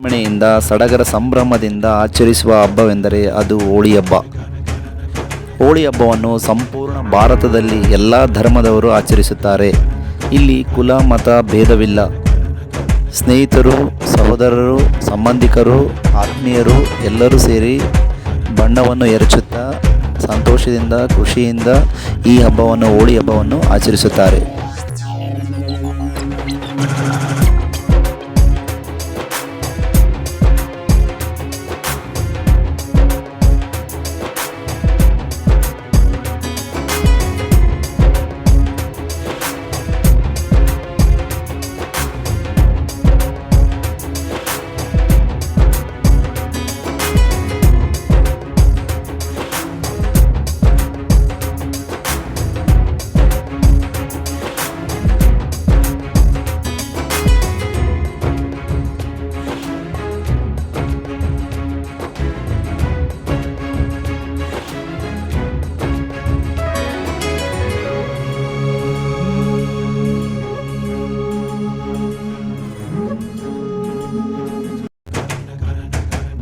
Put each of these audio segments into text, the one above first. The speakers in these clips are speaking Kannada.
ಮನೆಯಿಂದ ಸಡಗರ ಸಂಭ್ರಮದಿಂದ ಆಚರಿಸುವ ಹಬ್ಬವೆಂದರೆ ಅದು ಹೋಳಿ ಹಬ್ಬ. ಹೋಳಿ ಹಬ್ಬವನ್ನು ಸಂಪೂರ್ಣ ಭಾರತದಲ್ಲಿ ಎಲ್ಲ ಧರ್ಮದವರು ಆಚರಿಸುತ್ತಾರೆ. ಇಲ್ಲಿ ಕುಲ ಮತ ಭೇದವಿಲ್ಲ. ಸ್ನೇಹಿತರು, ಸಹೋದರರು, ಸಂಬಂಧಿಕರು, ಆತ್ಮೀಯರು ಎಲ್ಲರೂ ಸೇರಿ ಬಣ್ಣವನ್ನು ಎರಚುತ್ತಾ ಸಂತೋಷದಿಂದ ಖುಷಿಯಿಂದ ಈ ಹಬ್ಬವನ್ನು ಹೋಳಿ ಹಬ್ಬವನ್ನು ಆಚರಿಸುತ್ತಾರೆ.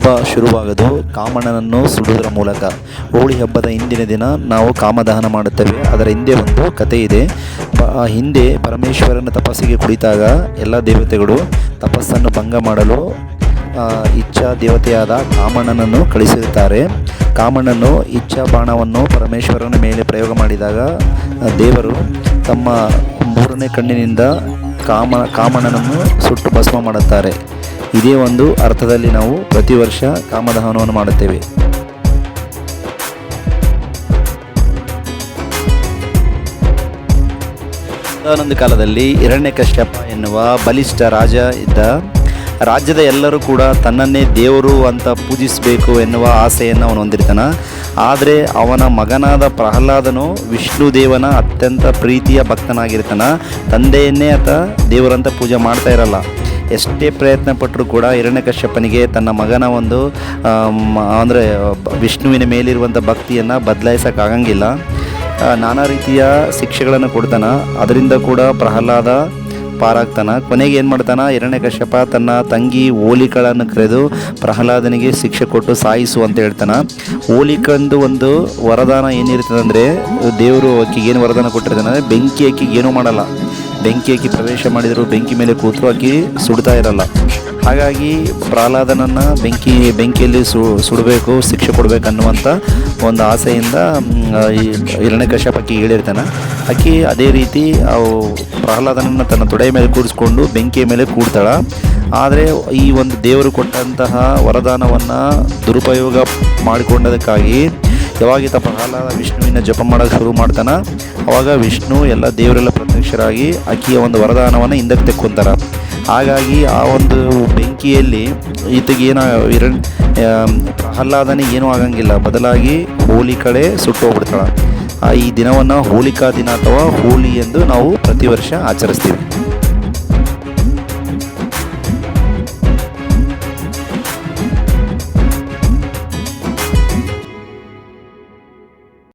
ಹಬ್ಬ ಶುರುವಾಗೋದು ಕಾಮಣ್ಣನನ್ನು ಸುಡುವುದರ ಮೂಲಕ. ಹೋಳಿ ಹಬ್ಬದ ಹಿಂದಿನ ದಿನ ನಾವು ಕಾಮದಹನ ಮಾಡುತ್ತೇವೆ. ಅದರ ಹಿಂದೆ ಒಂದು ಕತೆ ಇದೆ. ಹಿಂದೆ ಪರಮೇಶ್ವರನ ತಪಸ್ಸಿಗೆ ಕುಳಿತಾಗ ಎಲ್ಲ ದೇವತೆಗಳು ತಪಸ್ಸನ್ನು ಭಂಗ ಮಾಡಲು ಇಚ್ಛಾ ದೇವತೆಯಾದ ಕಾಮಣ್ಣನನ್ನು ಕಳಿಸಿರುತ್ತಾರೆ. ಕಾಮಣ್ಣನು ಇಚ್ಛಾ ಬಾಣವನ್ನು ಪರಮೇಶ್ವರನ ಮೇಲೆ ಪ್ರಯೋಗ ಮಾಡಿದಾಗ ದೇವರು ತಮ್ಮ ಮೂರನೇ ಕಣ್ಣಿನಿಂದ ಕಾಮಣ್ಣನನ್ನು ಸುಟ್ಟು ಭಸ್ಮ ಮಾಡುತ್ತಾರೆ. ಇದೇ ಒಂದು ಅರ್ಥದಲ್ಲಿ ನಾವು ಪ್ರತಿ ವರ್ಷ ಕಾಮದಹನವನ್ನು ಮಾಡುತ್ತೇವೆ. ಒಂದೊಂದು ಕಾಲದಲ್ಲಿ ಹಿರಣ್ಯಕಶ್ಯಪ ಎನ್ನುವ ಬಲಿಷ್ಠ ರಾಜ ಇದ್ದ. ರಾಜ್ಯದ ಎಲ್ಲರೂ ಕೂಡ ತನ್ನನ್ನೇ ದೇವರು ಅಂತ ಪೂಜಿಸಬೇಕು ಎನ್ನುವ ಆಸೆಯನ್ನು ಅವನು ಹೊಂದಿರ್ತಾನೆ. ಆದರೆ ಅವನ ಮಗನಾದ ಪ್ರಹ್ಲಾದನು ವಿಷ್ಣು ದೇವನ ಅತ್ಯಂತ ಪ್ರೀತಿಯ ಭಕ್ತನಾಗಿರ್ತಾನೆ. ತಂದೆಯನ್ನೇ ಆತ ದೇವರಂತ ಪೂಜೆ ಮಾಡ್ತಾ ಇರಲ್ಲ. ಎಷ್ಟೇ ಪ್ರಯತ್ನ ಪಟ್ಟರೂ ಕೂಡ ಹಿರಣ್ಯಕಶ್ಯಪನಿಗೆ ತನ್ನ ಮಗನ ಒಂದು ಅಂದರೆ ವಿಷ್ಣುವಿನ ಮೇಲಿರುವಂಥ ಭಕ್ತಿಯನ್ನು ಬದಲಾಯಿಸೋಕ್ಕಾಗಂಗಿಲ್ಲ. ನಾನಾ ರೀತಿಯ ಶಿಕ್ಷೆಗಳನ್ನು ಕೊಡ್ತಾನೆ. ಅದರಿಂದ ಕೂಡ ಪ್ರಹ್ಲಾದ ಪಾರಾಗ್ತಾನೆ. ಕೊನೆಗೆ ಏನು ಮಾಡ್ತಾನೆ, ಹಿರಣ್ಯಕಶ್ಯಪ ತನ್ನ ತಂಗಿ ಹೋಲಿಕಳನ್ನು ಕರೆದು ಪ್ರಹ್ಲಾದನಿಗೆ ಶಿಕ್ಷೆ ಕೊಟ್ಟು ಸಾಯಿಸು ಅಂತ ಹೇಳ್ತಾನೆ. ಹೋಲಿಕಂದು ಒಂದು ವರದಾನ ಏನಿರ್ತದೆ ಅಂದರೆ, ದೇವರು ಆಕೆಗೆ ಏನು ವರದಾನ ಕೊಟ್ಟಿರ್ತಾನೆ ಅಂದರೆ, ಬೆಂಕಿ ಆಕೆಗೆ ಏನೂ ಮಾಡಲ್ಲ. ಬೆಂಕಿ ಆಕಿ ಪ್ರವೇಶ ಮಾಡಿದರೂ ಬೆಂಕಿ ಮೇಲೆ ಕೂತರೂ ಆಕಿ ಸುಡ್ತಾ ಇರಲ್ಲ. ಹಾಗಾಗಿ ಪ್ರಹ್ಲಾದನನ್ನು ಬೆಂಕಿಯಲ್ಲಿ ಸುಡಬೇಕು, ಶಿಕ್ಷೆ ಕೊಡಬೇಕು ಅನ್ನುವಂಥ ಒಂದು ಆಸೆಯಿಂದ ಹಿರಣ್ಯಕಶ್ಯಪ ಆಕಿ ಹೇಳಿರ್ತಾನೆ. ಆಕಿ ಅದೇ ರೀತಿ ಪ್ರಹ್ಲಾದನನ್ನು ತನ್ನ ತೊಡೆಯ ಮೇಲೆ ಕೂಡಿಸ್ಕೊಂಡು ಬೆಂಕಿಯ ಮೇಲೆ ಕೂಡ್ತಾಳೆ. ಆದರೆ ಈ ಒಂದು ದೇವರು ಕೊಟ್ಟಂತಹ ವರದಾನವನ್ನು ದುರುಪಯೋಗ ಮಾಡಿಕೊಂಡದಕ್ಕಾಗಿ ಯಾವಾಗ ಪ್ರಹ್ಲಾದ ವಿಷ್ಣುವಿನ ಜಪ ಮಾಡೋಕ್ಕೆ ಶುರು ಮಾಡ್ತಾನೆ, ಅವಾಗ ವಿಷ್ಣು ಎಲ್ಲ ದೇವರೆಲ್ಲ ಪ್ರತ್ಯಕ್ಷರಾಗಿ ಆಕೆಯ ಒಂದು ವರದಾನವನ್ನು ಹಿಂದಕ್ಕೆ ತೆಕ್ಕೊಂತಾರೆ. ಹಾಗಾಗಿ ಆ ಒಂದು ಬೆಂಕಿಯಲ್ಲಿ ಈತಗೇನು ಪ್ರಹ್ಲಾದನಿಗೆ ಏನೂ ಆಗಂಗಿಲ್ಲ, ಬದಲಾಗಿ ಹೋಲಿ ಕಡೆ ಸುಟ್ಟು ಹೋಗ್ಬಿಡ್ತಾಳೆ. ಈ ದಿನವನ್ನು ಹೋಲಿಕಾ ದಿನ ಅಥವಾ ಹೋಳಿ ಎಂದು ನಾವು ಪ್ರತಿ ವರ್ಷ ಆಚರಿಸ್ತೀವಿ.